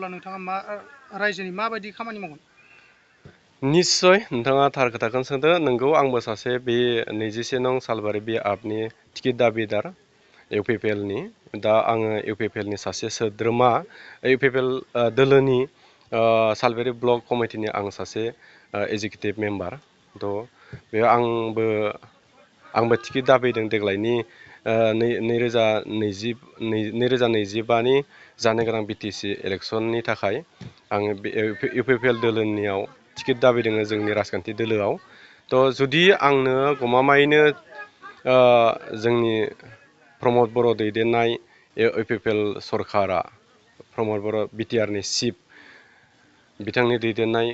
अब्ला नोंथाङा मा रायजोनि माबायदि खामानि मावगोन? निश्चय नोंथाङा थार खोथाखौनो सोंदों। नोंगौ आंबो सासे बे 21 नं सालबारि बे आफनि टिकेट दाबिदार इउपिपिएलनि। दा आङो इउपिपिएलनि सासे सोद्रोमा इउपिपिएल दोलोनि सालबारि ब्लक कमिटिनि आं सासे एजिकिउटिभ मेम्बार। थ' बेयाव आंबो टिकेट दाबिदों देग्लायनि 2025नि जानो गोनां बिटिसि इलेक्सननि थाखाय आङो बे इउपिपिएल दोलोनियाव टिकेट दाबिदों जोंनि राजखान्थि दोलोआव। थ' जुदि आंनो गमामायैनो जोंनि प्रमद बर' दैदेननाय इउपिपिएल सरकारा प्रमद बर' बिटिआरनि चिफ बिथांनि दैदेननाय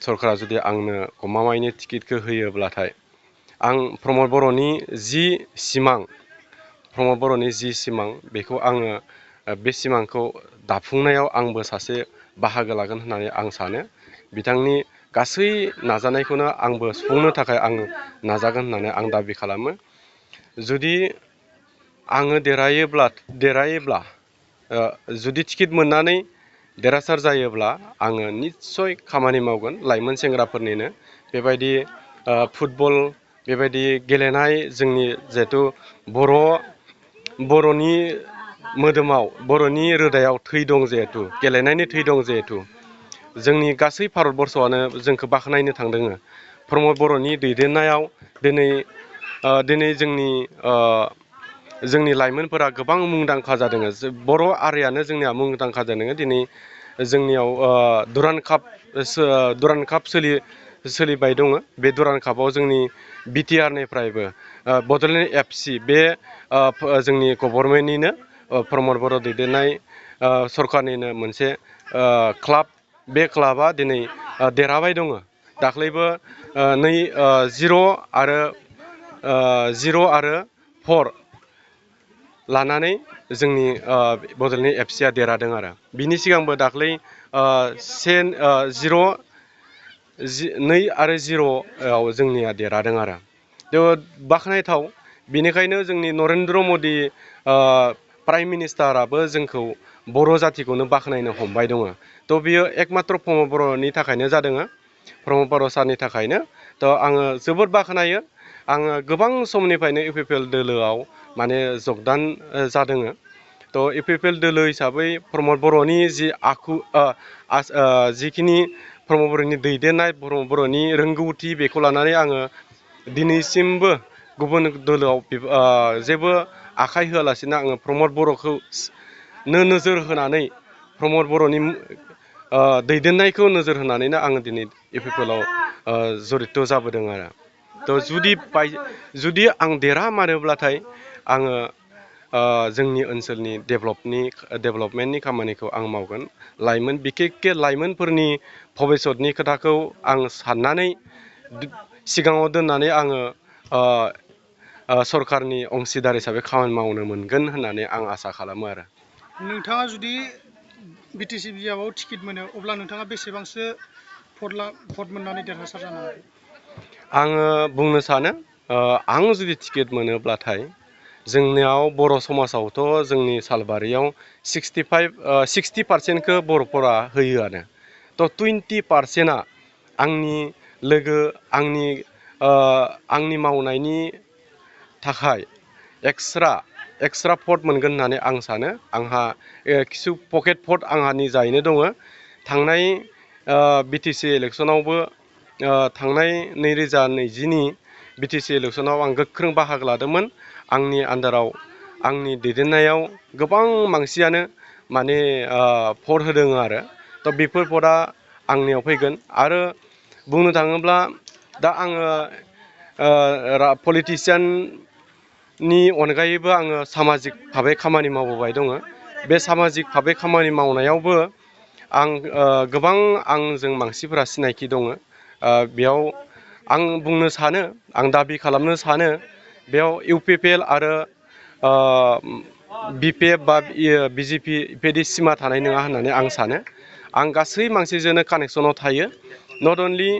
सरकारा जुदि आंनो गमामायैनो टिकेटखौ होयोब्लाथाय आं प्रमद बर'नि जि सिमां बेखौ आङो बे सिमांखौ दाफुंनायाव आंबो सासे बाहागो लागोन होननानै आं सानो। बिथांनि गासै नाजानायखौनो आंबो सुफुंनो थाखाय आं नाजागोन होननानै आं दाबि खालामो। जुदि आङो देरहायोब्ला जुदि टिकेट मोननानै देरहासार जायोब्ला आङो निस्सय खामानि मावगोन लाइमोन सेंग्राफोरनिनो बेबायदि फुटबल बेबायदि गेलेनाय जोंनि जिहेथु बर'नि मोदोमाव बर'नि रोदायाव थै दं जिहेथु गेलेनायनि थै दं जिहेथु जोंनि गासै भारतबर्षआनो जोंखौ बाख्नायनो थांदों। प्रमद बर'नि दैदेननायाव दिनै जोंनि लाइमोनफोरा गोबां मुंदांखा जादों। बर' हारियानो जोंनिया मुंदांखा जादों। दिनै जोंनियाव दुरान्ड काप सोलिबाय दङ। बे दुरान्ड कापआव जोंनि बिटिआरनिफ्रायबो बड'लेण्ड एफसि बे जोंनि गभर्नमेन्टनिनो प्रमद बर' दैदेननाय सरकारनिनो मोनसे क्लाब। बे क्लाबा दिनै देरहाबाय दङ। दाख्लैबो 0-4 लानानै जोंनि बड'लेण्ड एफसिआ देरहादों आरो बिनि सिगांबो दाख्लै 2-0 जोंनिया देरहादों आरो। थ' बाख्नायथाव। बेनिखायनो जोंनि नरेन्द्र मदि प्राइम मिनिस्टाराबो जोंखौ बर' जातिखौनो बाख्नायनो हमबाय दङ। थ' बियो एकमात्र प्रमद बर'नि थाखायनो जादों। प्रमद बर' सारनि थाखायनो। थ' आङो जोबोद बाख्नायो। आङो गोबां समनिफ्रायनो इउपिपिएल दोलोआव माने जगदान जादों। थ' इउपिपिएल दोलो हिसाबै प्रमद बर'नि जि जिखिनि प्रमद बर'नि दैदेननाय प्रमद बर'नि रोंगौथि बेखौ लानानै आङो दिनैसिमबो गुबुन दोलोआव जेबो आखाइ होआलासिनो आङो प्रमद बर'खौ नोजोर होनानै प्रमद बर'नि दैदेननायखौ नोजोर होनानैनो आङो दिनै इउपिपिएलआव जरित जाबोदों आरो। थ' जुदि आं देरहामारोब्लाथाय आङो जोंनि ओनसोलनि डेभेलपमेन्टनि खामानिखौ आं मावगोन। बिखेकके लाइमोनफोरनि भबिसतनि खोथाखौ आं साननानै सिगाङाव दोननानै आङो सरकारनि अंसिदार हिसाबै खामानि मावनो मोनगोन होननानै आं आसा खालामो आरो। नोंथाङा जुदि बिटिसि बियाबाव टिकेट मोनो अब्ला नोंथाङा बेसेबांसो भट मोननानै देरहासार जानो हागोन? आङो बुंनो सानो आं जुदि टिकेट मोनोब्लाथाय जोंनियाव बर' समाजावथ' जोंनि सालबारियाव 60% बर'फोरा होयोआनो। थ' 20%आ आंनि लोगो आंनि मावनायनि थाखाय एक्सट्रा भट मोनगोन होननानै आं सानो। आंहा किसु पकेट भट आंहा निजायैनो दङ। थांनाय बिटिसि इलेक्सनावबो थांनाय 2020नि बिटिसि इलेक्सनाव आं गोख्रों बाहागो लादोंमोन। आंनि आन्दाराव आंनि दैदेननायाव गोबां मानसियानो माने भट होदों आरो। थ' बेफोर भटआ आंनियाव फैगोन। आरो बुंनो थाङोब्ला दा आङो पलिटिसियाननि अनगायैबो आङो सामाजिक भाबै खामानि मावबोबाय दङ। बे सामाजिक भाबै खामानि मावनायावबो गोबां आंजों मानसिफोरा सिनायथि दङ। बेयाव आं बुंनो सानो आं दाबि खालामनो सानो बेयाव इउपिपिएल आरो बिपिएफ बा बिजेपि बेबायदि सिमा थानाय नङा होननानै आं सानो। आं गासै मानसिजोंनो कानेक्सनाव थायो। नट अनलि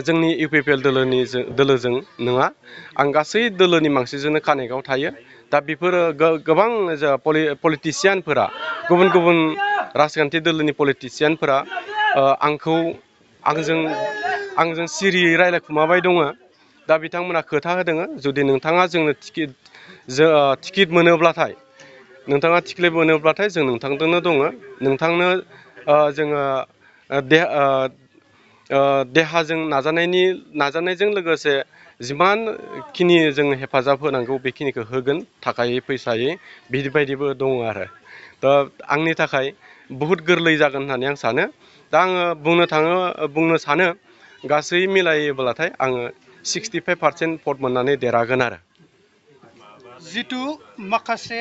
जोंनि इउपिपिएल दोलोजों नङा आं गासै दोलोनि मानसिजोंनो कानेक्टआव थायो। दा बेफोरो गोबां पलिटिसियानफोरा गुबुन राजखान्थि दोलोनि पलिटिसियानफोरा आंजों सिरियै रायलायखुमाबाय दङ। दा बिथांमोना खोथा होदों जुदि नोंथाङा जोंनो टिकेट मोनोब्लाथाय जों नोंथांजोंनो दङ। नोंथांनो जोङो देहाजों नाजानायजों लोगोसे जिमानखिनि जों हेफाजाब होनांगौ बेखिनिखौ होगोन थाखायै फैसायै बिदिबायदिबो दङ आरो। दा आंनि थाखाय बहुद गोरलै जागोन होननानै आं सानो। दा आङो बुंनो सानो गासै मिलायोब्लाथाय आङो 65% भट मोननानै देरहागोन आरो। जिथु माखासे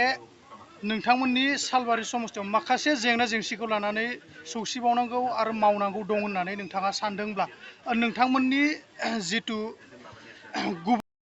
नोंथांमोननि सालबारि समस्थियाव माखासे जेंना जेंसिखौ लानानै सौसिबावनांगौ आरो मावनांगौ दं होननानै नोंथाङा सानदोंब्ला नोंथांमोननि जिथु गुबुन